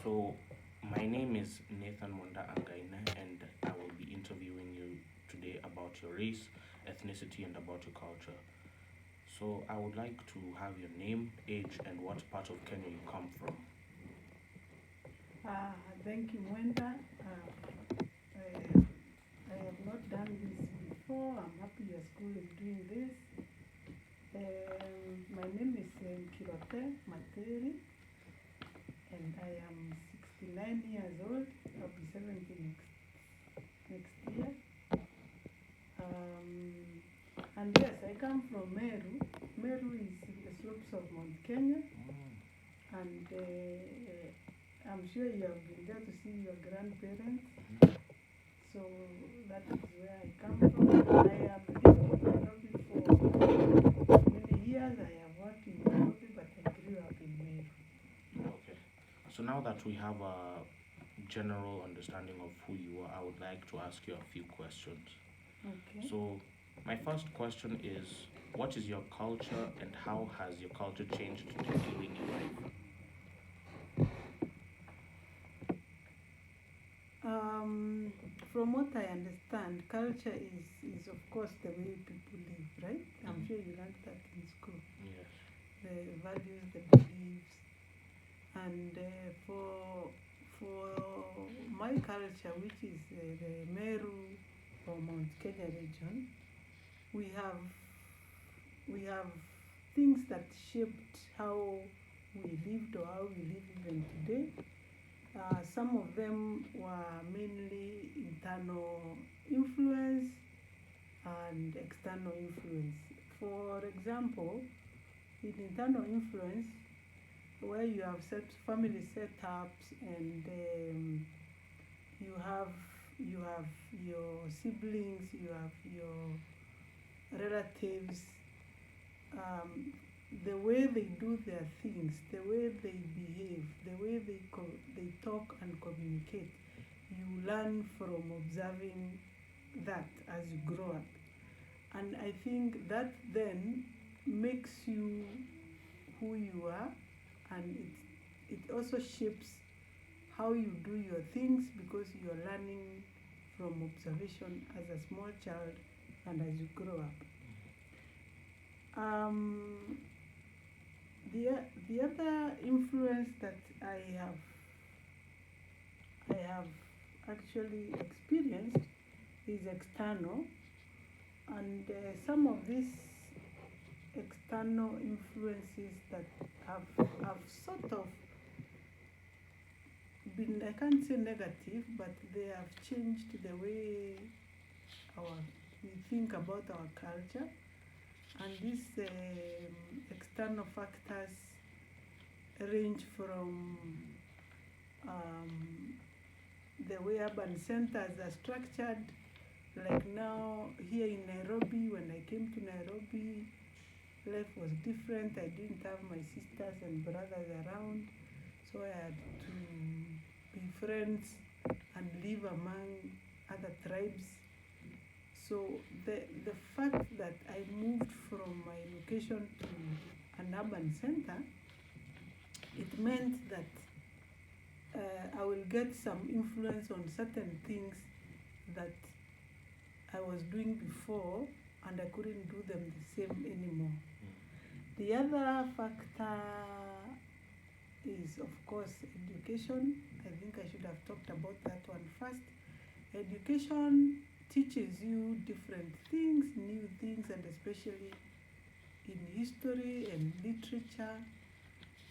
So, my name is Nathan Monda Angaina, and I will be interviewing you today about your race, ethnicity, and about your culture. So, I would like to have your name, age, and what part of Kenya you come from. Uh, Thank you, Wenda. I have not done this before. I'm happy your school is doing this. My name is Kirote Materi, and I am 69 years old. I'll be 70 next year. And yes, I come from Meru. Meru is in the slopes of Mount Kenya, and I'm sure you have been there to see your grandparents. So that is where I come from. I have lived in Nairobi for many years. I have worked in Nairobi, but I grew up in Meru. Okay. So, now that we have a general understanding of who you are, I would like to ask you a few questions. Okay. So, my first question is, what is your culture and how has your culture changed during your life? From what I understand, culture is of course the way people live, right? I'm sure you learned that in school. Yes. The values, the beliefs, and for my culture, which is the Meru or Mount Kenya region, we have we have things that shaped how we lived or how we live even today. Some of them were mainly internal influence and external influence. For example, in internal influence, where you have set family setups and you have your siblings, you have your relatives, um, the way they do their things, the way they behave, the way they talk and communicate, you learn from observing that as you grow up. And I think that then makes you who you are, and it also shapes how you do your things because you're learning from observation as a small child and as you grow up. Um, the other influence that I have actually experienced is external, and some of these external influences that have sort of been, I can't say negative, but they have changed the way our we think about our culture. And these external factors range from um, the way urban centers are structured. Like now, here in Nairobi, when I came to Nairobi, life was different. I didn't have my sisters and brothers around, so I had to be friends and live among other tribes. So the fact that I moved from my location to an urban center, it meant that I will get some influence on certain things that I was doing before, and I couldn't do them the same anymore. The other factor is, of course, education. I think I should have talked about that one first. Education teaches you different things, new things, and especially in history and literature,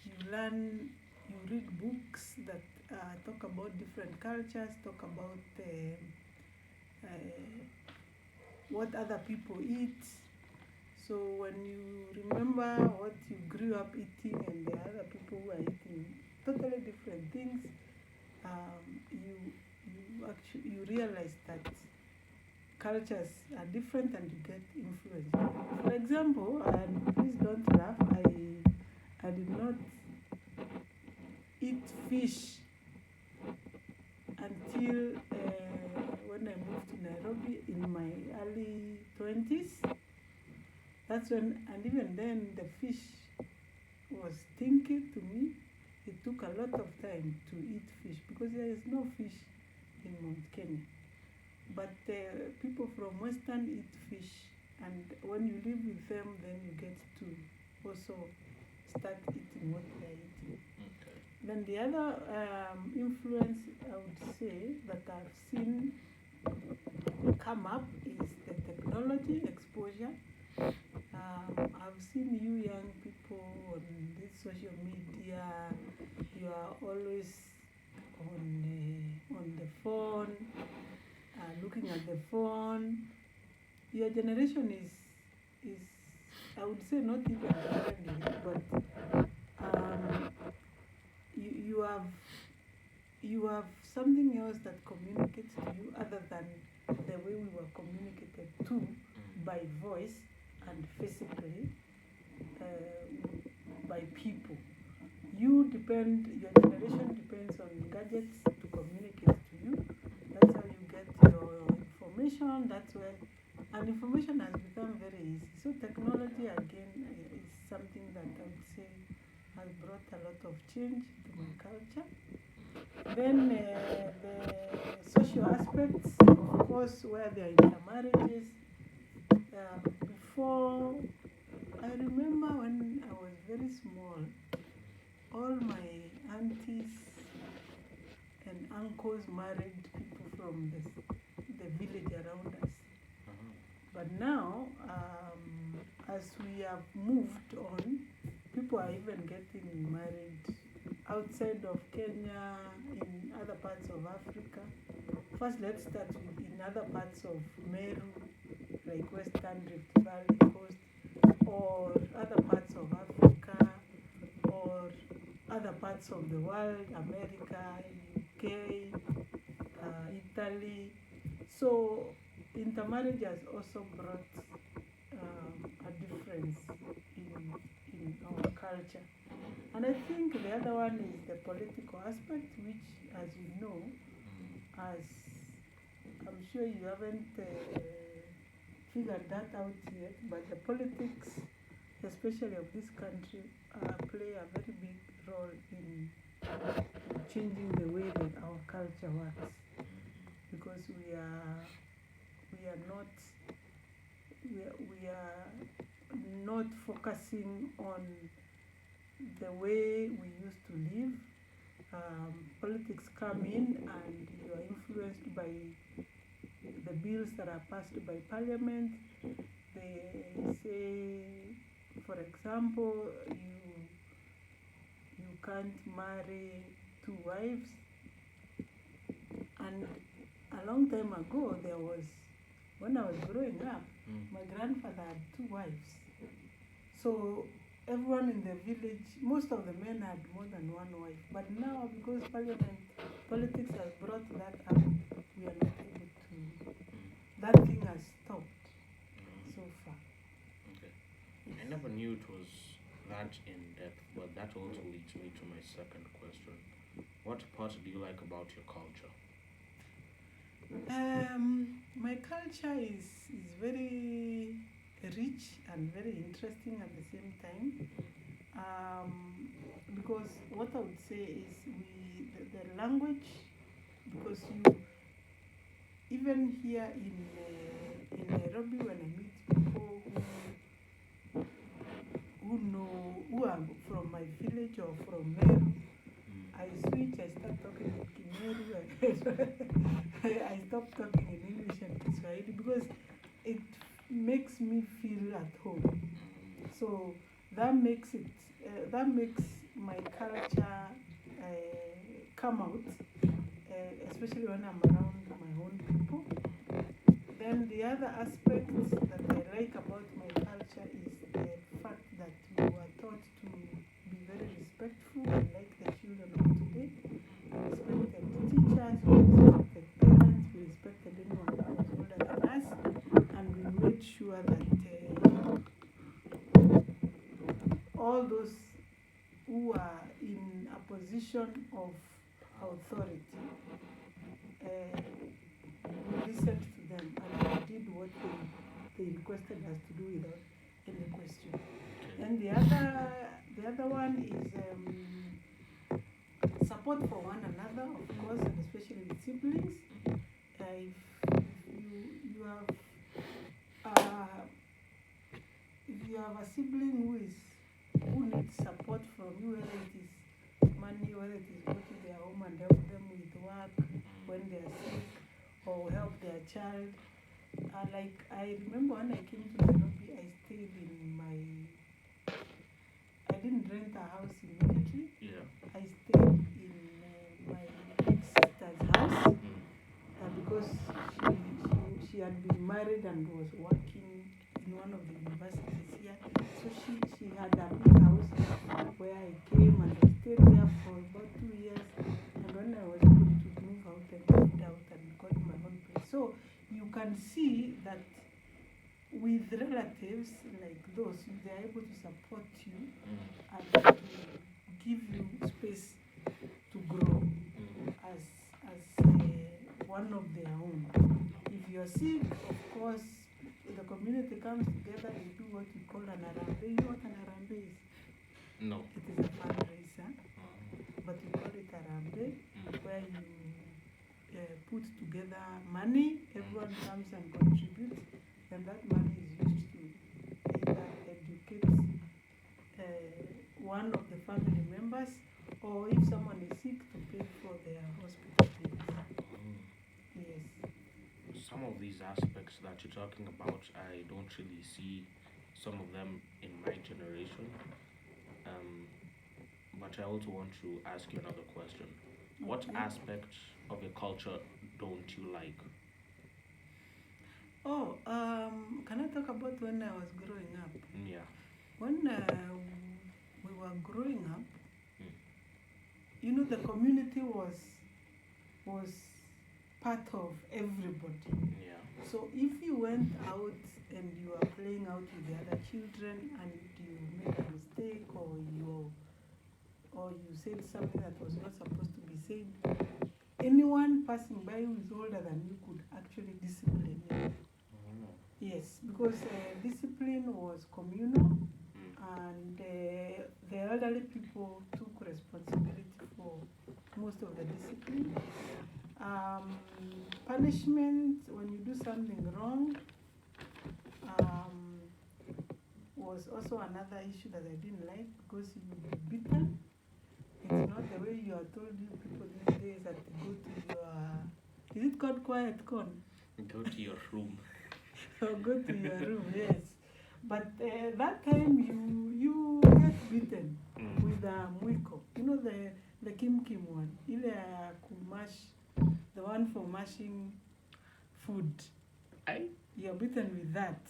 you learn, you read books that talk about different cultures, talk about uh, what other people eat. So when you remember what you grew up eating and the other people who are eating totally different things, you realize that cultures are different and you get influenced. For example, and please don't laugh, I did not eat fish until when I moved to Nairobi in my early 20s. That's when, and even then, the fish was stinky to me. it took a lot of time to eat fish because there is no fish in Mount Kenya. But people from Western eat fish, and when you live with them, then you get to also start eating what they're eating. Okay. Then the other influence I would say that I've seen come up is the technology exposure. I've seen you young people on this social media. You are always on the phone, looking at the phone. Your generation is I would say not even friendly, but you have something else that communicates to you other than the way we were communicated to by voice and physically by people. Your generation depends on gadgets to communicate to you. That's how you get your information. And information has become very easy. So technology again is something that I would say has brought a lot of change to my culture. Then the social aspects, of course, where there are intermarriages. Before, I remember when I was very small, all my aunties and uncles married people from the village around us. But now, as we have moved on, people are even getting married outside of Kenya, in other parts of Africa. First, let's start with in other parts of Meru, like Western Rift Valley Coast, or other parts of Africa, or other parts of the world, America, UK, Italy. So intermarriage has also brought a difference in our culture. And I think the other one is the political aspect, which, as you know, as I'm sure you haven't figured that out yet, but the politics, especially of this country, play a very big role in changing the way that our culture works. Because we are not focusing on the way we used to live. Politics come in and you are influenced by the bills that are passed by parliament. They say, for example, you can't marry 2 wives. And a long time ago, when I was growing up, my grandfather had 2 wives. So everyone in the village, most of the men had more than 1 wife. But now, because politics has brought that up, we are not able to. That thing has stopped so far. Okay. I never knew it was that in depth, but that also leads me to my second question. What part do you like about your culture? My culture is very rich and very interesting at the same time. Because what I would say is the language, because even here in Nairobi, when I meet people who are from my village or from Meru, I switch, I start talking in Kimeru, I stop talking in English and Kiswahili because it makes me feel at home. So that makes my culture come out, especially when I'm around my own people. Then the other aspect that I like about my culture is the fact that we were taught to be very respectful, like the children of today. We respected teachers, we respected parents, we respected anyone who was older than us, and we made sure that all those who are in a position of authority, we listened to them and we did what they requested us to do without any question. And the other one is support for one another, of course, and especially with siblings. If you have if you have a sibling who needs support from you, whether it is money, whether it is go to their home and help them with work when they are sick, or help their child. Like I remember when I came to Nairobi, I stayed in I didn't rent a house immediately. Yeah. I stayed in my big sister's house because she had been married and was working in one of the universities here. So she had a big house where I came and I stayed there for about 2 years. And when I was able to move out, I moved out and got my own place. So you can see that with relatives like those, they are able to support you and to give you space to grow as one of their own. If you're sick, of course, the community comes together, they do what we call an arambe. You know what an arambe is? No. It is a fundraiser, but we call it arambe, where you put together money, everyone comes and contributes, and that money is used to either educate one of the family members, or if someone is sick, to pay for their hospital bills. Yes. Some of these aspects that you're talking about, I don't really see some of them in my generation. But I also want to ask you another question. What Okay. aspect of your culture don't you like? Oh, can I talk about when I was growing up? Yeah. When we were growing up, you know, the community was part of everybody. Yeah. So if you went out and you were playing out with the other children and you made a mistake, or you said something that was not supposed to be said, anyone passing by who is older than you could actually discipline you. Yes, because discipline was communal, and the elderly people took responsibility for most of the discipline. Punishment when you do something wrong was also another issue that I didn't like, because you would be beaten. It's not the way you are told, you people these days, that go to your, is it called quiet con? Go to your room. Or go to your room, yes. But that time you get beaten with a mwiko. You know the Kim one, ile kumash, the one for mashing food. You're beaten with that.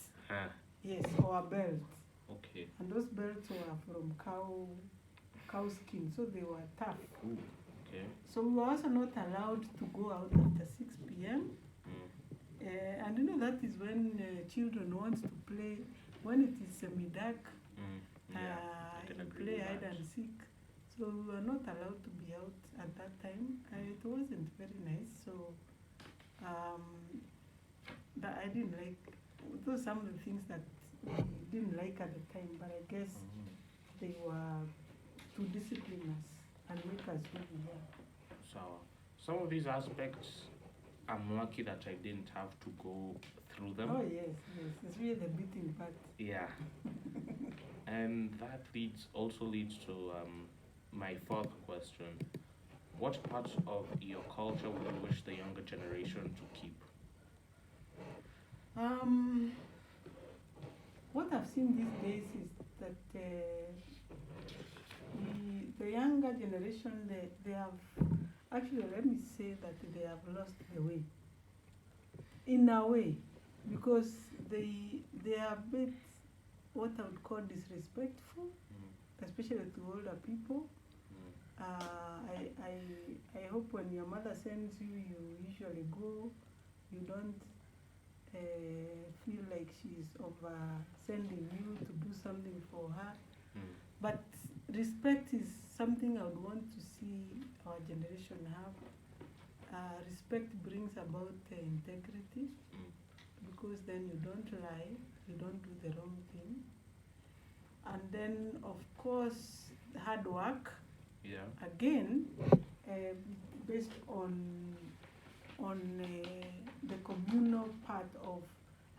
Yes, or a belt. Okay. And those belts were from cow skin, so they were tough. Ooh. Okay. So we were also not allowed to go out after 6 p.m. And you know, that is when children want to play, when it is semi-dark, you play hide and seek. So we were not allowed to be out at that time. It wasn't very nice. So that I didn't like. Those some of the things that we didn't like at the time, but I guess they were to discipline us and make us who we were. So some of these aspects, I'm lucky that I didn't have to go through them. Oh yes, it's really the beating part. Yeah. And that also leads to my fourth question. What parts of your culture would you wish the younger generation to keep? What I've seen these days is that the younger generation, they have, actually, let me say that they have lost the way. In a way, because they are a bit, what I would call, disrespectful, especially to older people. I hope when your mother sends you, you usually go. You don't feel like she's over sending you to do something for her. But respect is something I would want to see our generation have. Respect brings about integrity, because then you don't lie, you don't do the wrong thing. And then, of course, hard work. Yeah. Again, based on the communal part of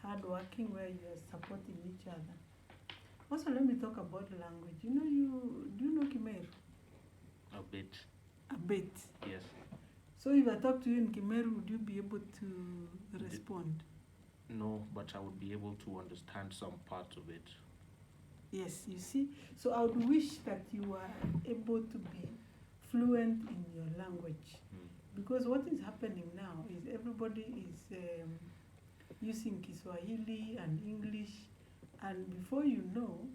hard working where you are supporting each other. Also, let me talk about language. Do you know Kimeru? A bit. A bit. Yes. So if I talk to you in Kimeru, would you be able to respond? No, but I would be able to understand some parts of it. Yes, you see. So I would wish that you are able to be fluent in your language. Because what is happening now is everybody is using Kiswahili and English, and before you know,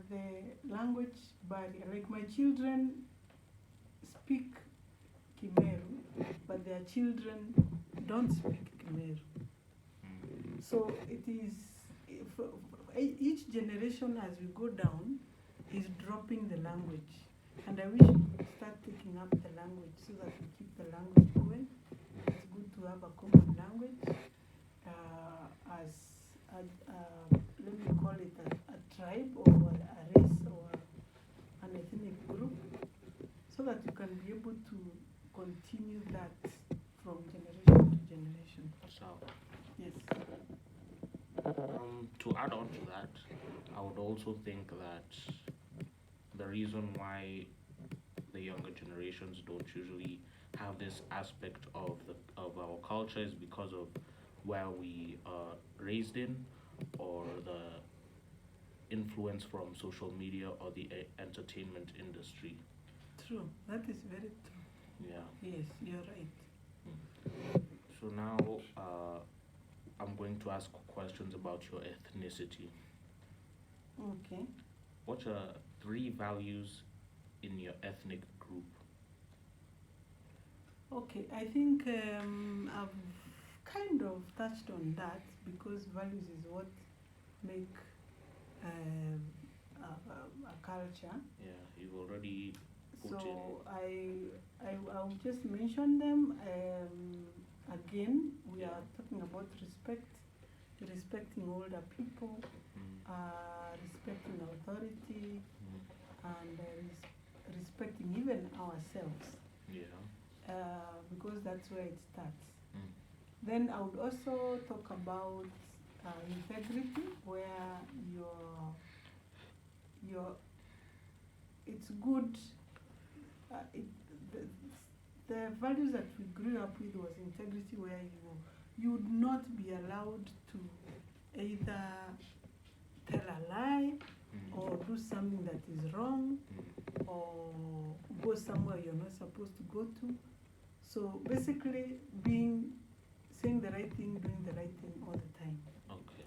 the language barrier, like my children speak Kimeru, but their children don't speak Kimeru. So it is, each generation as we go down is dropping the language. And I wish we could start taking up the language so that we keep the language going. It's good to have a common language let me call it a tribe or a race or an ethnic group, so that you can be able to continue that from generation to generation. So, yes. To add on to that, I would also think that the reason why the younger generations don't usually have this aspect of our culture is because of where we are raised in, or the influence from social media or the entertainment industry. True, that is very true. Yeah. Yes, you're right. So now I'm going to ask questions about your ethnicity. Okay. What are 3 values in your ethnic group? Okay, I think I've kind of touched on that, because values is what make a culture. Yeah, you've already put So I'll just mention them again. We are talking about respect, respecting older people, respecting authority, and respecting even ourselves. Yeah. Because that's where it starts. Then I would also talk about integrity, where it's good. The values that we grew up with was integrity, where you would not be allowed to either tell a lie or do something that is wrong, or go somewhere you're not supposed to go to. So basically, saying the right thing, doing the right thing all the time. Okay.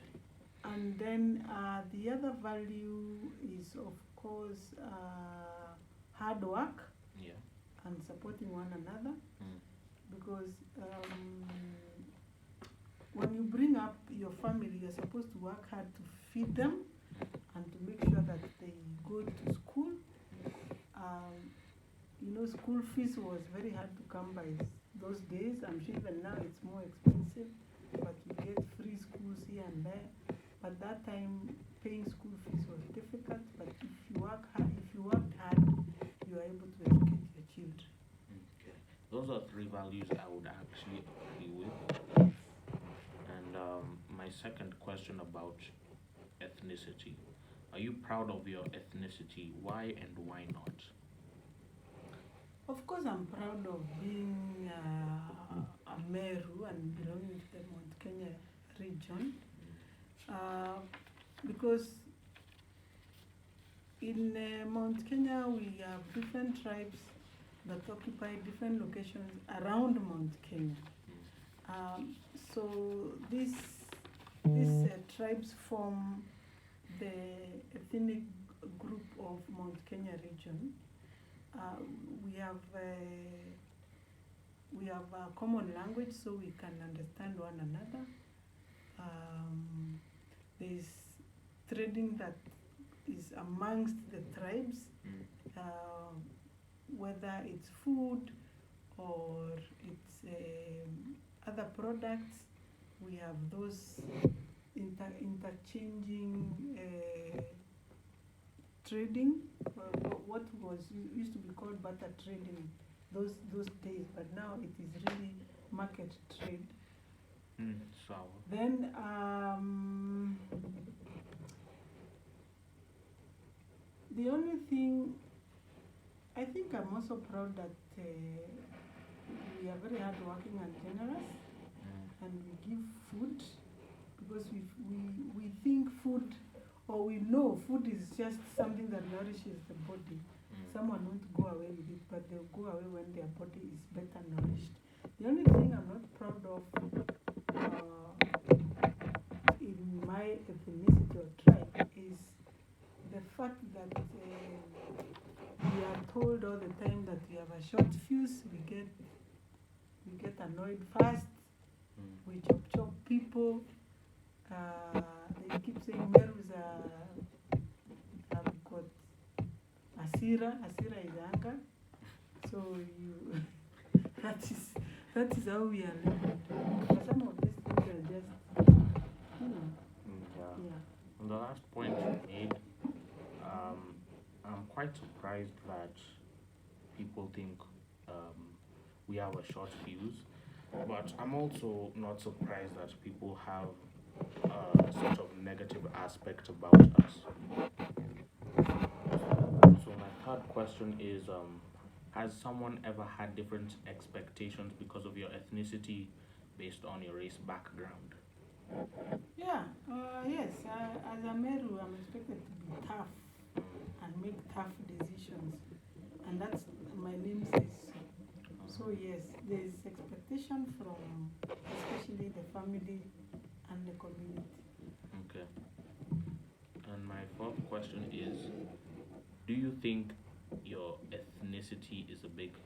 And then the other value is, of course, hard work. Yeah. And supporting one another. Because when you bring up your family, you're supposed to work hard to feed them and to make sure that they go to school. School fees was very hard to come by those days. I'm sure even now it's more expensive, but you get free schools here and there. But that time, paying school fees was difficult. But if you worked hard, you are able to educate your children. Okay. Those are 3 values I would actually agree with. And my second question about ethnicity. Are you proud of your ethnicity? Why and why not? Of course, I'm proud of being a Meru and belonging to the Mount Kenya region, because in Mount Kenya we have different tribes that occupy different locations around Mount Kenya. So these tribes form the ethnic group of Mount Kenya region. We have a common language, so we can understand one another. There's trading that is amongst the tribes, whether it's food or it's other products. We have those interchanging trading, what was used to be called barter trading those days, but now it is really market trade. Sawa. Then the only thing, I think I'm also proud that we are very hardworking and generous, and we give food because we think food, or we know food is just something that nourishes the body. Someone won't go away with it, but they'll go away when their body is better nourished. The only thing I'm not proud of in my ethnicity or tribe is the fact that we are told all the time that we have a short fuse. We get annoyed fast. We chop people. They keep saying Merus have got Asira. Asira is anger. So you that is how we are living. But some of these things are just, yeah. On the last point you made, I'm quite surprised that people think we have a short fuse, but I'm also not surprised that people have a sort of negative aspect about us. So my third question is, has someone ever had different expectations because of your ethnicity based on your race background? Yeah, yes. As a Meru, I'm expected to be tough and make tough decisions, and that's my name says so. So yes, there is expectation from especially the family and the community. Okay. And my fourth question is, do you think your ethnicity is a big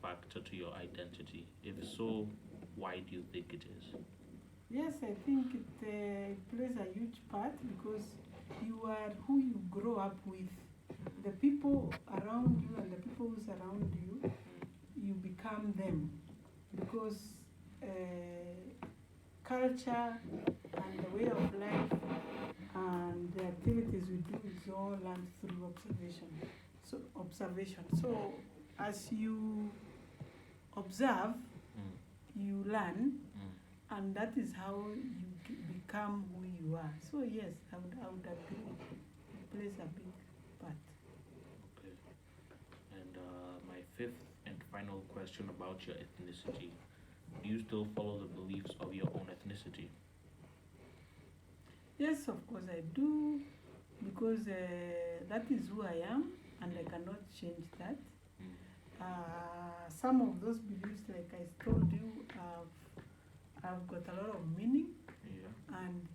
factor to your identity? If so, why do you think it is? Yes, I think it plays a huge part because you are who you grow up with. The people around you and the people who surround you, you become them. Because culture and the way of life and the activities we do is all learned through observation. So as you observe, you learn, and that is how you become who you are. So yes, I would agree. It plays a big part. Okay. And my fifth and final question about your ethnicity. Do you still follow the beliefs of your own ethnicity? Yes, of course I do, because that is who I am, and I cannot change that. Some of those beliefs, like I told you, have got a lot of meaning, and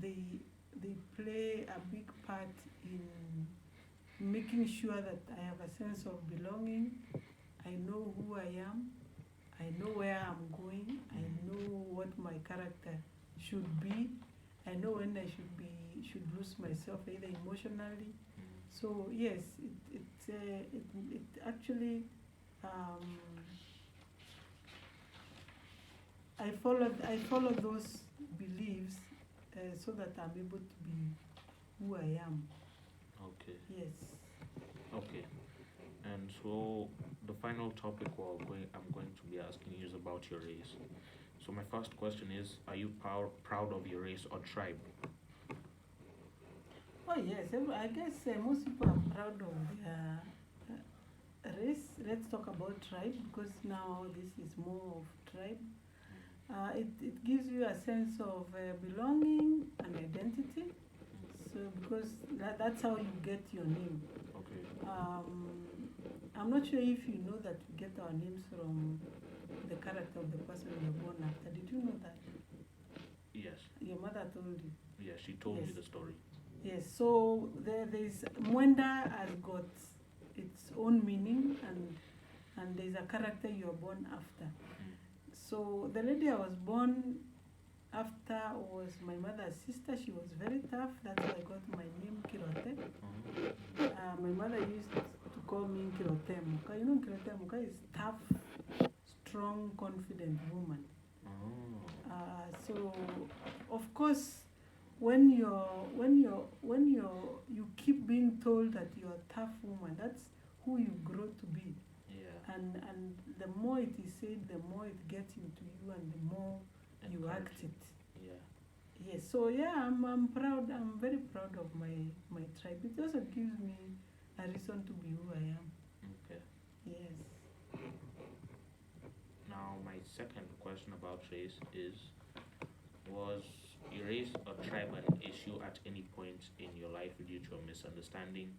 they play a big part in making sure that I have a sense of belonging. I know who I am. I know where I'm going. I know what my character should be. I know when I should lose myself, either emotionally. So yes, it actually I follow those beliefs so that I'm able to be who I am. Okay. Yes. Okay. And so the final topic I'm going to be asking you is about your race. So my first question is, are you proud of your race or tribe? Oh yes, I guess most people are proud of their race. Let's talk about tribe, because now this is more of tribe. It gives you a sense of belonging and identity. So because that's how you get your name. Okay. I'm not sure if you know that we get our names from the character of the person we were born after. Did you know that? Yes. Your mother told you? Yes, she told Yes. me the story. Yes, so there's Mwenda has got its own meaning, and there's a character you are born after. So the lady I was born after was my mother's sister. She was very tough. That's why I got my name Kirote. My mother used to call me Kirote Muka. You know, Kirote Muka is tough, strong, confident woman. So of course, when you keep being told that you're a tough woman, that's who you grow to be. Yeah. and the more it is said, the more it gets into you, and the more you act Encouraging. it. Yeah. Yes, so yeah, I'm proud. I'm very proud of my tribe. It also gives me a reason to be who I am. Okay. Yes. Now, my second question about race is: was race a tribal issue at any point in your life due to a misunderstanding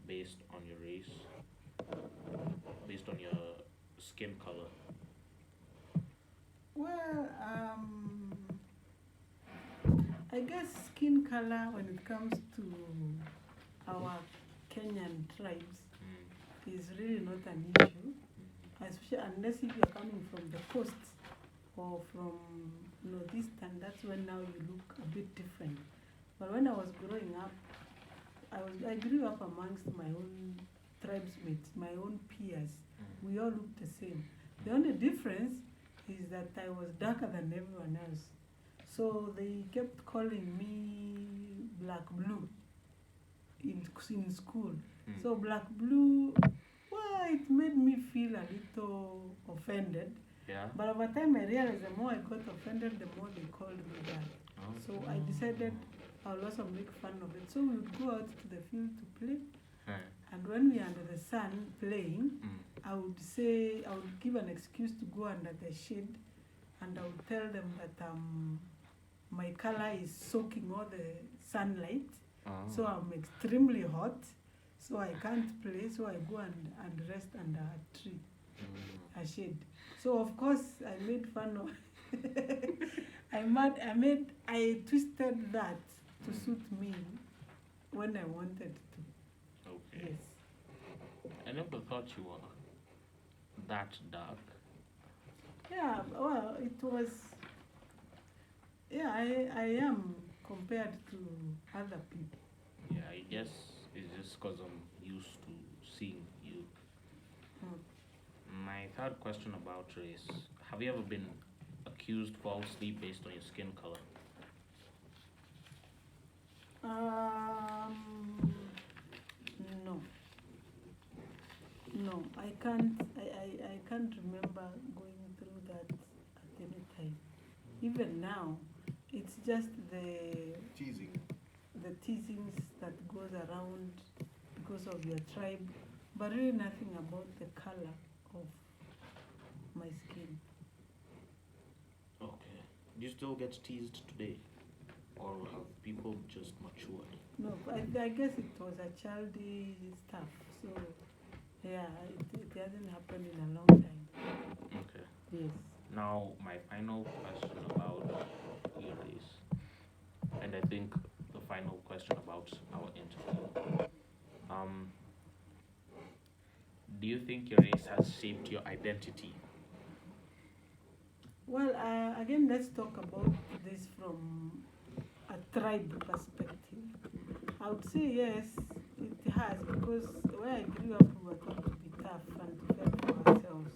based on your race, based on your skin color? Well, I guess skin color when it comes to our Kenyan tribes Mm. is really not an issue, especially unless if you're coming from the coast or from northeastern. That's when now you look a bit different. But when I was growing up, I grew up amongst my own tribesmates, my own peers. Mm. We all looked the same. The only difference is that I was darker than everyone else. So they kept calling me Black Blue in school. Mm. So Black Blue, well, it made me feel a little offended. Yeah. But over time, I realized the more I got offended, the more they called me that. Oh. So I decided I'll also make fun of it. So we would go out to the field to play, and when we are under the sun playing, I would give an excuse to go under the shade, and I would tell them that my color is soaking all the sunlight, so I'm extremely hot, so I can't play, so I go and rest under a tree, a shade. So of course I made fun of I twisted that to suit me when I wanted to. Okay. Yes. I never thought you were that dark. Yeah, well, it was, yeah, I am compared to other people. Yeah, I guess it's just because I'm used to seeing you. Mm. My third question about race: have you ever been accused falsely based on your skin color? No, no, I can't remember going through that at any time. Even now, it's just Teasing. the teasings that goes around because of your tribe, but really nothing about the color of my skin. Okay. Do you still get teased today? Or have people just matured? No, I guess it was a childish stuff. So yeah, it hasn't happened in a long time. Okay. Yes. Now, my final question about your race, and I think the final question about our interview. Um, do you think your race has shaped your identity? Well, again, let's talk about this from a tribe perspective. I would say yes, it has, because where I grew up, we were taught to be tough and to fend for ourselves.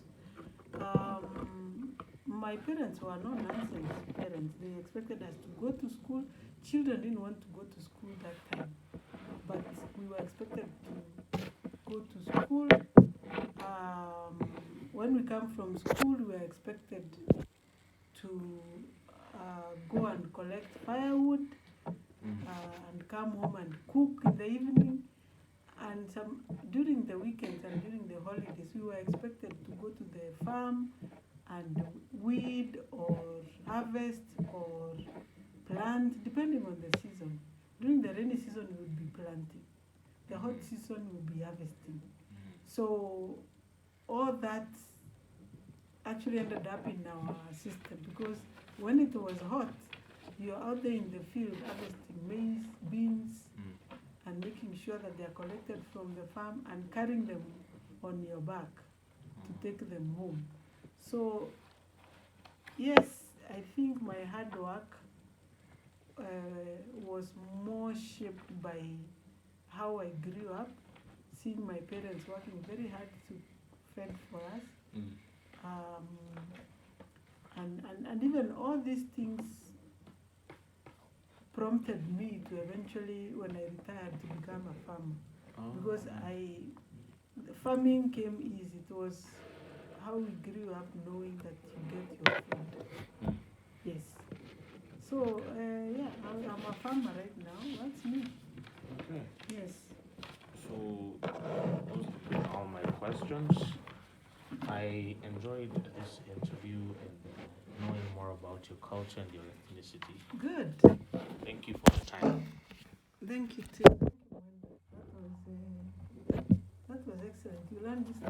My parents were no nonsense parents. They expected us to go to school. Children didn't want to go to school that time, but we were expected to go to school. When we come from school, we were expected to go and collect firewood and come home and cook in the evening. And during the weekends and during the holidays, we were expected to go to the farm and weed or harvest or plant, depending on the season. During the rainy season, we would be planting. The hot season, we would be harvesting. So all that actually ended up in our system, because when it was hot, you're out there in the field harvesting maize, beans, and making sure that they are collected from the farm and carrying them on your back to take them home. So, yes, I think my hard work was more shaped by how I grew up, seeing my parents working very hard to fend for us. And even all these things prompted me to eventually, when I retired, to become a farmer. Because farming came easy. It was how we grew up knowing that you get your food. Mm. Yes. So, yeah, I'm a farmer right now. That's me. Okay. Yes. So those have been all my questions. I enjoyed this interview and knowing more about your culture and your ethnicity. Good. Thank you for the time. Thank you too. That was excellent. You learned this